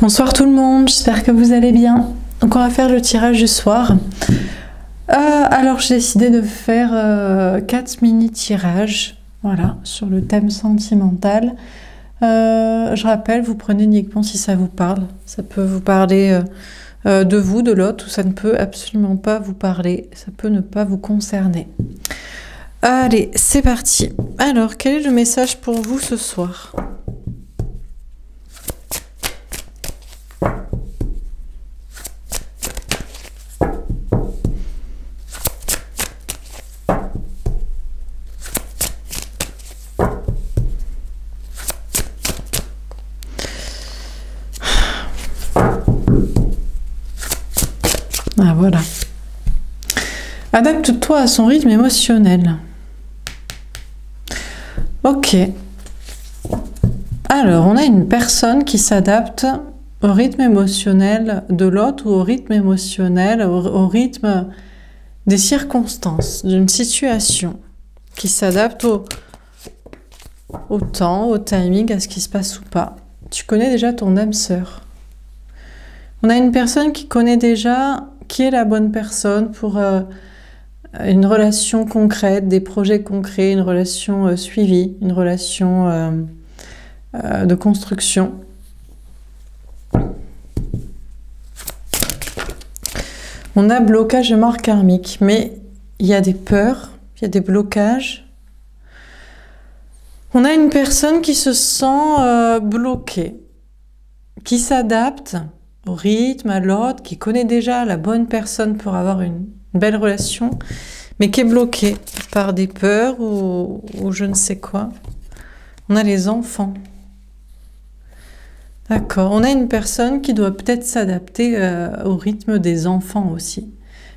Bonsoir tout le monde, j'espère que vous allez bien. Donc on va faire le tirage du soir. Alors j'ai décidé de faire 4 mini tirages, voilà, sur le thème sentimental. Je rappelle, vous prenez uniquement si ça vous parle. Ça peut vous parler de vous, de l'autre, ou ça ne peut absolument pas vous parler. Ça peut ne pas vous concerner. Allez, c'est parti. Alors, quel est le message pour vous ce soir ? Ah voilà. Adapte-toi à son rythme émotionnel. Ok. Alors, on a une personne qui s'adapte au rythme émotionnel de l'autre ou au rythme émotionnel, au rythme des circonstances, d'une situation, qui s'adapte au temps, au timing, à ce qui se passe ou pas. Tu connais déjà ton âme sœur. On a une personne qui connaît déjà qui est la bonne personne pour une relation concrète, des projets concrets, une relation suivie, une relation de construction. On a blocage et mort karmique, mais il y a des peurs, il y a des blocages. On a une personne qui se sent bloquée, qui s'adapte au rythme, à l'autre, qui connaît déjà la bonne personne pour avoir une belle relation, mais qui est bloquée par des peurs ou je ne sais quoi. On a les enfants. D'accord. On a une personne qui doit peut-être s'adapter au rythme des enfants aussi.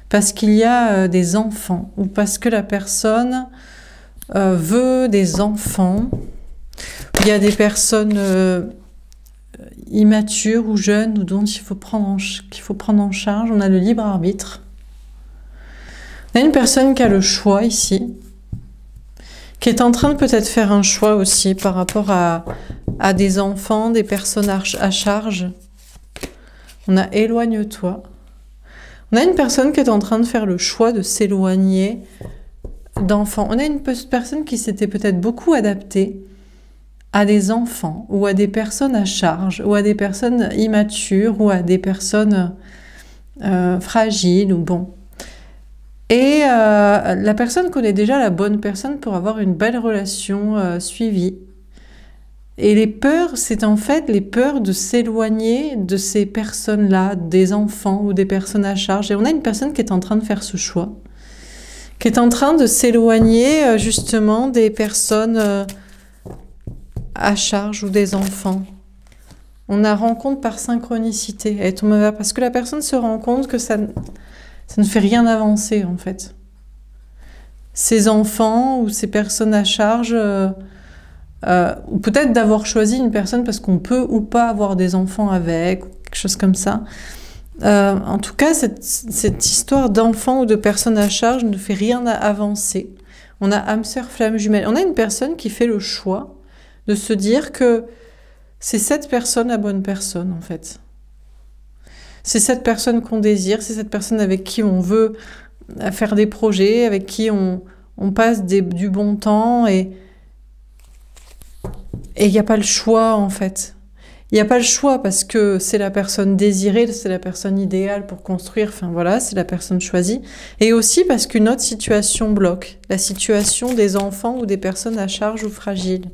Parce qu'il y a des enfants, ou parce que la personne veut des enfants. Il y a des personnes immatures ou jeunes ou dont qu'il faut prendre en charge. On a le libre arbitre. On a une personne qui a le choix ici, qui est en train de peut-être faire un choix aussi par rapport à des enfants, des personnes à charge. On a éloigne-toi. On a une personne qui est en train de faire le choix de s'éloigner d'enfants. On a une personne qui s'était peut-être beaucoup adaptée à des enfants ou à des personnes à charge ou à des personnes immatures ou à des personnes fragiles ou bon. Et la personne connaît déjà la bonne personne pour avoir une belle relation suivie. Et les peurs, c'est en fait les peurs de s'éloigner de ces personnes-là, des enfants ou des personnes à charge. Et on a une personne qui est en train de faire ce choix, qui est en train de s'éloigner justement des personnes à charge ou des enfants. On a rencontre par synchronicité. Elle tombe vers parce que la personne se rend compte que ça ne fait rien avancer en fait. Ces enfants ou ces personnes à charge, ou peut-être d'avoir choisi une personne parce qu'on peut ou pas avoir des enfants avec, ou quelque chose comme ça. En tout cas, cette histoire d'enfants ou de personnes à charge ne fait rien avancer. On a âme sœur, flamme jumelle. On a une personne qui fait le choix de se dire que c'est cette personne la bonne personne, en fait. C'est cette personne qu'on désire, c'est cette personne avec qui on veut faire des projets, avec qui on passe du bon temps, et il n'y a pas le choix, en fait. Il n'y a pas le choix parce que c'est la personne désirée, c'est la personne idéale pour construire, enfin voilà, c'est la personne choisie. Et aussi parce qu'une autre situation bloque, la situation des enfants ou des personnes à charge ou fragiles.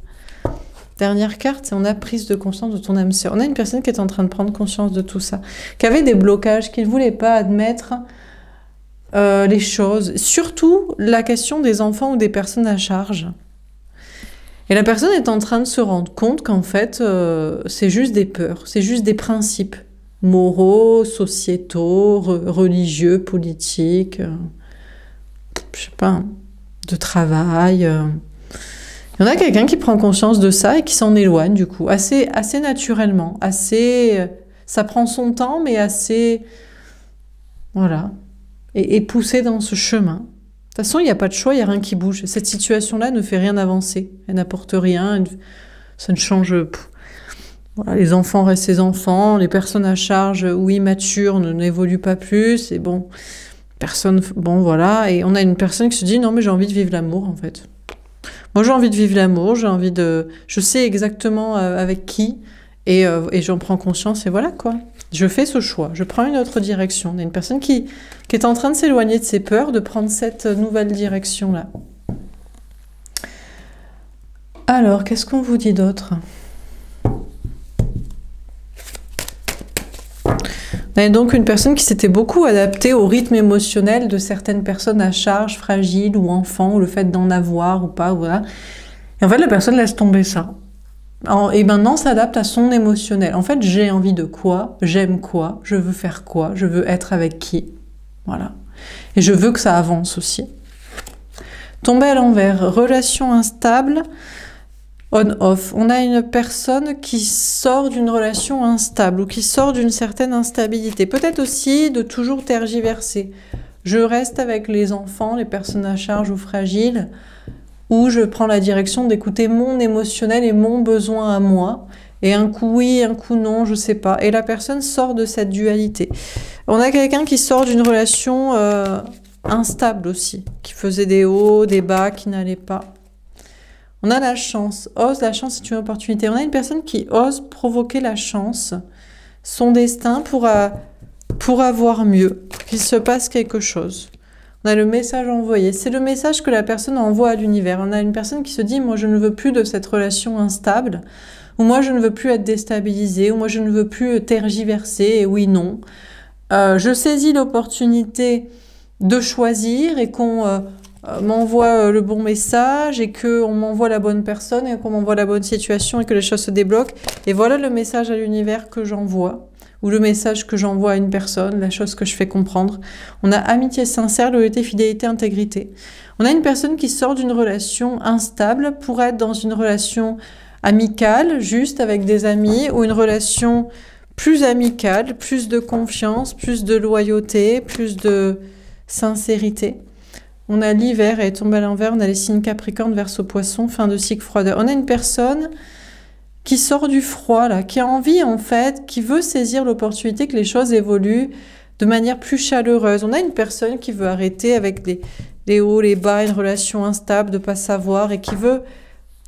Dernière carte, on a prise de conscience de ton âme sœur. On a une personne qui est en train de prendre conscience de tout ça, qui avait des blocages, qui ne voulait pas admettre les choses. Surtout la question des enfants ou des personnes à charge. Et la personne est en train de se rendre compte qu'en fait, c'est juste des peurs, c'est juste des principes moraux, sociétaux, religieux, politiques, je sais pas, de travail. Il y en a quelqu'un qui prend conscience de ça et qui s'en éloigne du coup, assez naturellement, ça prend son temps, mais assez, voilà, et poussé dans ce chemin. De toute façon, il n'y a pas de choix, il n'y a rien qui bouge. Cette situation-là ne fait rien avancer, elle n'apporte rien, ça ne change. Voilà, les enfants restent les enfants, les personnes à charge ou immatures n'évoluent pas plus, et bon, personne, bon voilà, et on a une personne qui se dit non mais j'ai envie de vivre l'amour en fait. Moi j'ai envie de vivre l'amour, j'ai envie de, je sais exactement avec qui, et j'en prends conscience et voilà quoi. Je fais ce choix, je prends une autre direction. On a une personne qui est en train de s'éloigner de ses peurs, de prendre cette nouvelle direction là. Alors qu'est-ce qu'on vous dit d'autre ? On a donc une personne qui s'était beaucoup adaptée au rythme émotionnel de certaines personnes à charge, fragiles ou enfants, ou le fait d'en avoir ou pas, voilà. Et en fait, la personne laisse tomber ça. Et maintenant, s'adapte à son émotionnel. En fait, j'ai envie de quoi, j'aime quoi, je veux faire quoi, je veux être avec qui. Voilà. Et je veux que ça avance aussi. Tomber à l'envers, relation instable, on-off. On a une personne qui sort d'une relation instable ou qui sort d'une certaine instabilité. Peut-être aussi de toujours tergiverser. Je reste avec les enfants, les personnes à charge ou fragiles, ou je prends la direction d'écouter mon émotionnel et mon besoin à moi. Et un coup oui, un coup non, je sais pas. Et la personne sort de cette dualité. On a quelqu'un qui sort d'une relation instable aussi, qui faisait des hauts, des bas, qui n'allait pas. On a la chance. Ose, la chance est une opportunité. On a une personne qui ose provoquer la chance, son destin pour avoir mieux, qu'il se passe quelque chose. On a le message envoyé. C'est le message que la personne envoie à l'univers. On a une personne qui se dit « moi je ne veux plus de cette relation instable » ou « moi je ne veux plus être déstabilisée » ou « moi je ne veux plus tergiverser » et oui, non. Je saisis l'opportunité de choisir et qu'on m'envoie le bon message et qu'on m'envoie la bonne personne et qu'on m'envoie la bonne situation et que les choses se débloquent. Et voilà le message à l'univers que j'envoie ou le message que j'envoie à une personne, la chose que je fais comprendre. On a amitié sincère, loyauté, fidélité, intégrité. On a une personne qui sort d'une relation instable pour être dans une relation amicale, juste avec des amis, ou une relation plus amicale, plus de confiance, plus de loyauté, plus de sincérité. On a l'hiver et tombe à l'envers, on a les signes Capricorne, Verseau, Poisson, fin de cycle, froideur. On a une personne qui sort du froid, là, qui a envie, en fait, qui veut saisir l'opportunité que les choses évoluent de manière plus chaleureuse. On a une personne qui veut arrêter avec les hauts, les bas, une relation instable, de ne pas savoir, et qui veut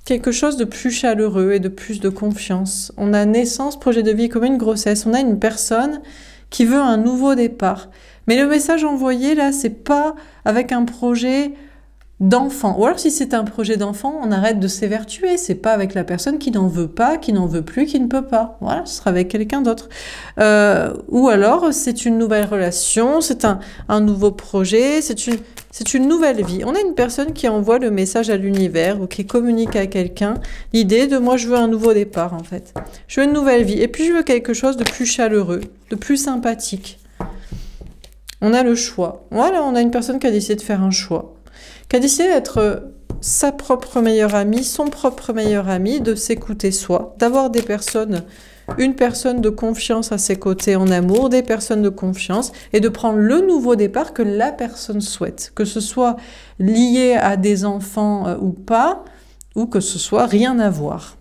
quelque chose de plus chaleureux et de plus de confiance. On a naissance, projet de vie, comme une grossesse. On a une personne qui veut un nouveau départ. Mais le message envoyé, là, c'est pas avec un projet d'enfant. Ou alors, si c'est un projet d'enfant, on arrête de s'évertuer. C'est pas avec la personne qui n'en veut pas, qui n'en veut plus, qui ne peut pas. Voilà, ce sera avec quelqu'un d'autre. Ou alors, c'est une nouvelle relation, c'est un nouveau projet, c'est une nouvelle vie. On a une personne qui envoie le message à l'univers ou qui communique à quelqu'un l'idée de « moi, je veux un nouveau départ, en fait. Je veux une nouvelle vie. Et puis, je veux quelque chose de plus chaleureux, de plus sympathique. » On a le choix. Voilà, on a une personne qui a décidé de faire un choix, qui a décidé d'être sa propre meilleure amie, son propre meilleur ami, de s'écouter soi, d'avoir des personnes, une personne de confiance à ses côtés en amour, des personnes de confiance, et de prendre le nouveau départ que la personne souhaite, que ce soit lié à des enfants ou pas, ou que ce soit rien à voir.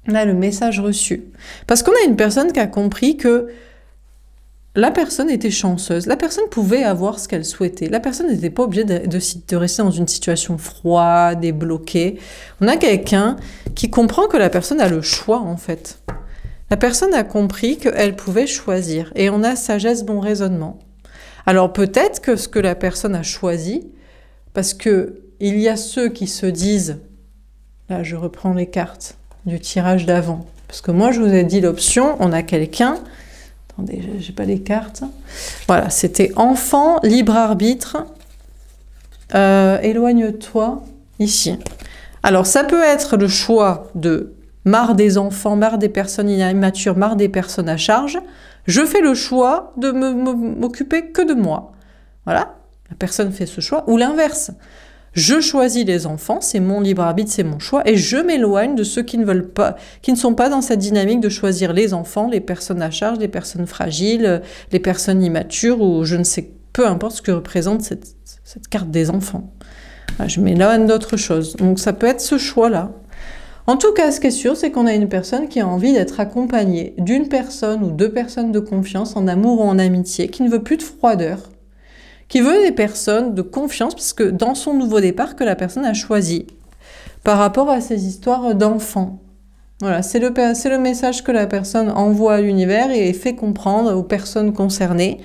On a le message reçu. Parce qu'on a une personne qui a compris que la personne était chanceuse, la personne pouvait avoir ce qu'elle souhaitait, la personne n'était pas obligée de rester dans une situation froide et bloquée. On a quelqu'un qui comprend que la personne a le choix en fait. La personne a compris qu'elle pouvait choisir et on a sagesse, bon raisonnement. Alors peut-être que ce que la personne a choisi, parce que il y a ceux qui se disent, là je reprends les cartes du tirage d'avant, parce que moi je vous ai dit l'option, on a quelqu'un. Attendez, j'ai pas les cartes. Voilà, c'était enfant, libre arbitre. Éloigne-toi, ici. Alors, ça peut être le choix de marre des enfants, marre des personnes immatures, marre des personnes à charge. Je fais le choix de m'occuper que de moi. Voilà, la personne fait ce choix. Ou l'inverse. Je choisis les enfants, c'est mon libre arbitre, c'est mon choix, et je m'éloigne de ceux qui ne veulent pas, qui ne sont pas dans cette dynamique de choisir les enfants, les personnes à charge, les personnes fragiles, les personnes immatures, ou je ne sais, peu importe ce que représente cette carte des enfants. Voilà, je m'éloigne d'autre chose. Donc ça peut être ce choix-là. En tout cas, ce qui est sûr, c'est qu'on a une personne qui a envie d'être accompagnée d'une personne ou deux personnes de confiance, en amour ou en amitié, qui ne veut plus de froideur, qui veut des personnes de confiance, parce que dans son nouveau départ que la personne a choisi, par rapport à ces histoires d'enfants. Voilà, c'est le message que la personne envoie à l'univers et fait comprendre aux personnes concernées.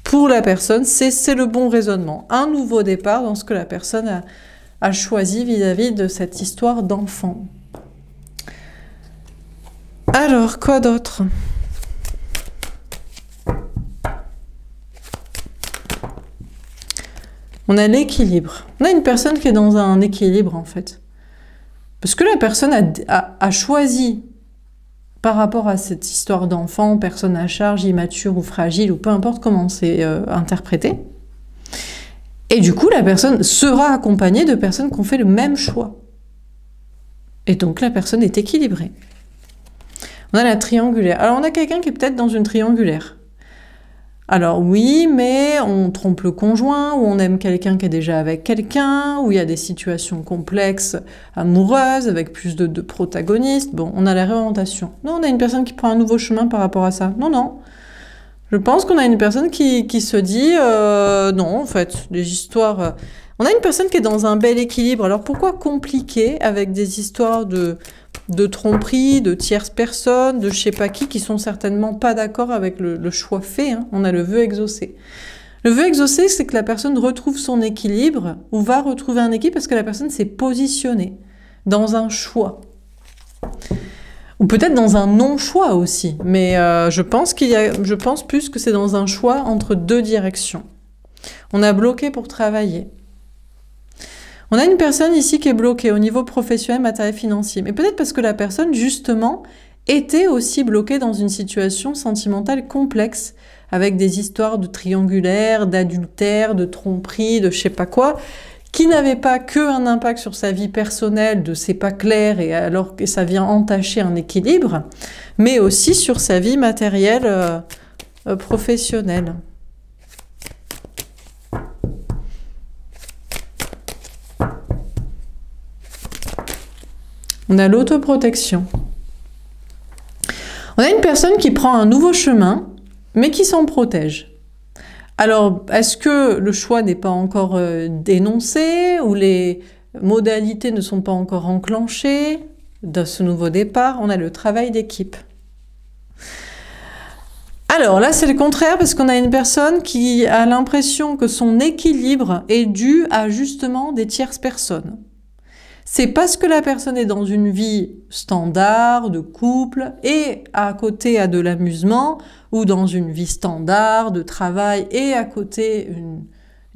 Pour la personne, c'est le bon raisonnement. Un nouveau départ dans ce que la personne a choisi vis-à-vis de cette histoire d'enfant. Alors, quoi d'autre? On a l'équilibre. On a une personne qui est dans un équilibre, en fait. Parce que la personne a choisi, par rapport à cette histoire d'enfant, personne à charge, immature ou fragile, ou peu importe comment c'est interprété. Et du coup, la personne sera accompagnée de personnes qui ont fait le même choix. Et donc, la personne est équilibrée. On a la triangulaire. Alors, on a quelqu'un qui est peut-être dans une triangulaire. Alors oui, mais on trompe le conjoint, ou on aime quelqu'un qui est déjà avec quelqu'un, ou il y a des situations complexes, amoureuses, avec plus de protagonistes. Bon, on a la réorientation. Non, on a une personne qui prend un nouveau chemin par rapport à ça. Non, non. Je pense qu'on a une personne qui se dit non, en fait, des histoires... On a une personne qui est dans un bel équilibre. Alors pourquoi compliquer avec des histoires de tromperie, de tierces personnes, de je sais pas qui sont certainement pas d'accord avec le choix fait, hein. On a le vœu exaucé. Le vœu exaucé, c'est que la personne retrouve son équilibre, ou va retrouver un équilibre parce que la personne s'est positionnée dans un choix. Ou peut-être dans un non-choix aussi, mais je pense plus que c'est dans un choix entre deux directions. On a bloqué pour travailler. On a une personne ici qui est bloquée au niveau professionnel, matériel, financier. Mais peut-être parce que la personne, justement, était aussi bloquée dans une situation sentimentale complexe, avec des histoires de triangulaire, d'adultère, de tromperie, de je sais pas quoi, qui n'avait pas qu'un impact sur sa vie personnelle, de c'est pas clair, et alors que ça vient entacher un équilibre, mais aussi sur sa vie matérielle professionnelle. On a l'autoprotection. On a une personne qui prend un nouveau chemin, mais qui s'en protège. Alors, est-ce que le choix n'est pas encore dénoncé, ou les modalités ne sont pas encore enclenchées de ce nouveau départ? On a le travail d'équipe. Alors là, c'est le contraire, parce qu'on a une personne qui a l'impression que son équilibre est dû à justement des tierces personnes. C'est parce que la personne est dans une vie standard, de couple, et à côté a de l'amusement, ou dans une vie standard, de travail, et à côté une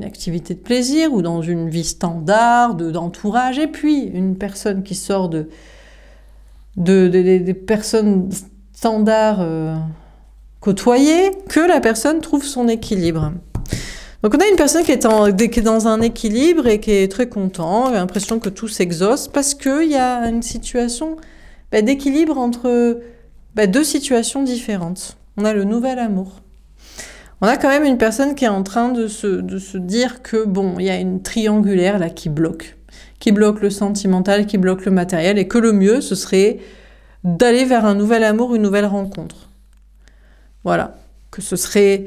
activité de plaisir, ou dans une vie standard, d'entourage, et puis une personne qui sort des personnes standards côtoyées, que la personne trouve son équilibre. Donc on a une personne qui est dans un équilibre et qui est très content, j'ai l'impression que tout s'exauce, parce qu'il y a une situation d'équilibre entre deux situations différentes. On a le nouvel amour. On a quand même une personne qui est en train de se dire que, bon, il y a une triangulaire là qui bloque le sentimental, qui bloque le matériel, et que le mieux, ce serait d'aller vers un nouvel amour, une nouvelle rencontre. Voilà, que ce serait...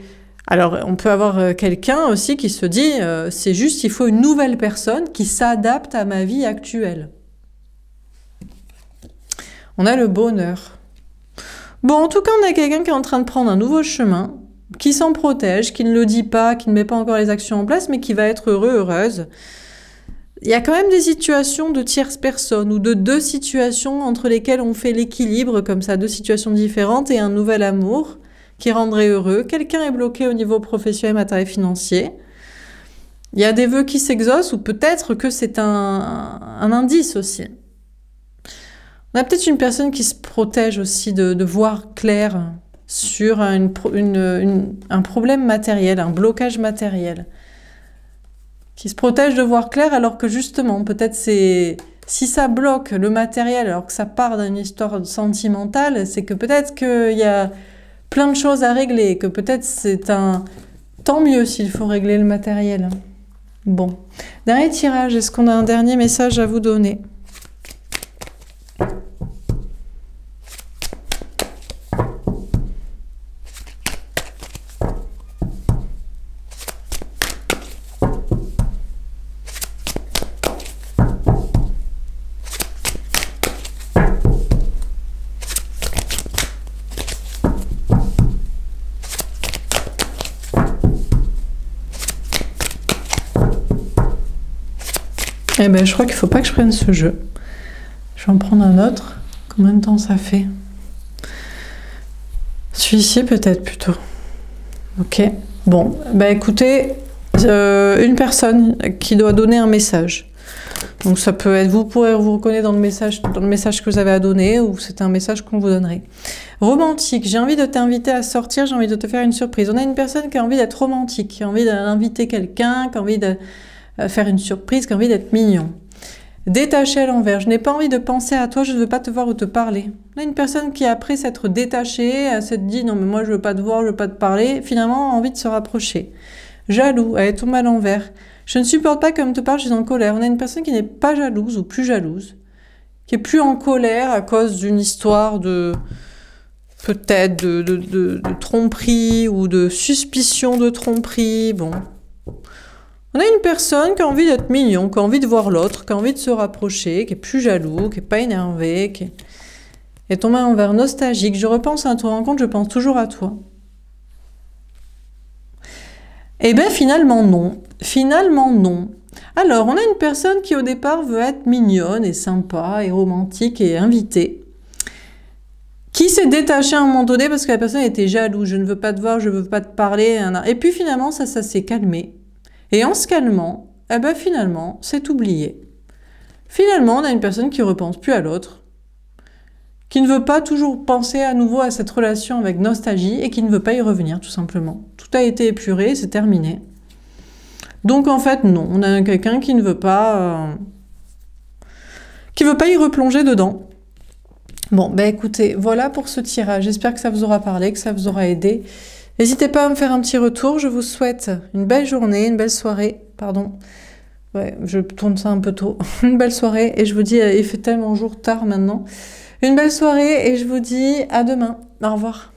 Alors, on peut avoir quelqu'un aussi qui se dit c'est juste, il faut une nouvelle personne qui s'adapte à ma vie actuelle. On a le bonheur. Bon, en tout cas, on a quelqu'un qui est en train de prendre un nouveau chemin, qui s'en protège, qui ne le dit pas, qui ne met pas encore les actions en place, mais qui va être heureux, heureuse. Il y a quand même des situations de tierces personnes, ou de deux situations entre lesquelles on fait l'équilibre, comme ça, deux situations différentes, et un nouvel amour qui rendrait heureux. Quelqu'un est bloqué au niveau professionnel, matériel, financier. Il y a des vœux qui s'exaucent, ou peut-être que c'est un indice aussi. On a peut-être une personne qui se protège aussi de voir clair sur un problème matériel, un blocage matériel. Qui se protège de voir clair, alors que justement, peut-être c'est... Si ça bloque le matériel, alors que ça part d'une histoire sentimentale, c'est que peut-être qu'il y a plein de choses à régler, que peut-être c'est un... Tant mieux s'il faut régler le matériel. Bon. Dernier tirage, est-ce qu'on a un dernier message à vous donner? Eh ben, je crois qu'il faut pas que je prenne ce jeu. Je vais en prendre un autre. Combien de temps ça fait? Celui-ci peut-être plutôt. Ok. Bon, bah écoutez, une personne qui doit donner un message. Donc ça peut être, vous pourrez vous reconnaître dans le message que vous avez à donner, ou c'est un message qu'on vous donnerait. Romantique, j'ai envie de t'inviter à sortir, j'ai envie de te faire une surprise. On a une personne qui a envie d'être romantique, qui a envie d'inviter quelqu'un, qui a envie de faire une surprise, qui a envie d'être mignon. Détaché à l'envers, je n'ai pas envie de penser à toi, je ne veux pas te voir ou te parler. On a une personne qui, après s'être détachée, s'être dit non mais moi je veux pas te voir, je veux pas te parler, finalement a envie de se rapprocher. Jaloux, elle tombe à l'envers. Je ne supporte pas comme te parle, je suis en colère. On a une personne qui n'est pas jalouse ou plus jalouse, qui est plus en colère à cause d'une histoire de peut-être de tromperie ou de suspicion de tromperie. Bon. On a une personne qui a envie d'être mignon, qui a envie de voir l'autre, qui a envie de se rapprocher, qui est plus jaloux, qui est pas énervé, qui est tombé à l'envers, nostalgique. Je repense à toi, rencontre, je pense toujours à toi. Eh bien, finalement, non. Finalement, non. Alors, on a une personne qui, au départ, veut être mignonne et sympa et romantique et invitée, qui s'est détachée à un moment donné parce que la personne était jalouse. Je ne veux pas te voir, je ne veux pas te parler. Et puis, finalement, ça s'est calmé. Et en se calmant, eh ben, finalement, c'est oublié. Finalement, on a une personne qui ne repense plus à l'autre, qui ne veut pas toujours penser à nouveau à cette relation avec nostalgie et qui ne veut pas y revenir, tout simplement. Tout a été épuré, c'est terminé. Donc en fait, non, on a quelqu'un qui ne veut pas y replonger dedans. Bon, ben écoutez, voilà pour ce tirage. J'espère que ça vous aura parlé, que ça vous aura aidé. N'hésitez pas à me faire un petit retour. Je vous souhaite une belle journée, une belle soirée. Pardon. Ouais, je tourne ça un peu tôt. Une belle soirée et je vous dis, il fait tellement jour tard maintenant. Une belle soirée et je vous dis à demain. Au revoir.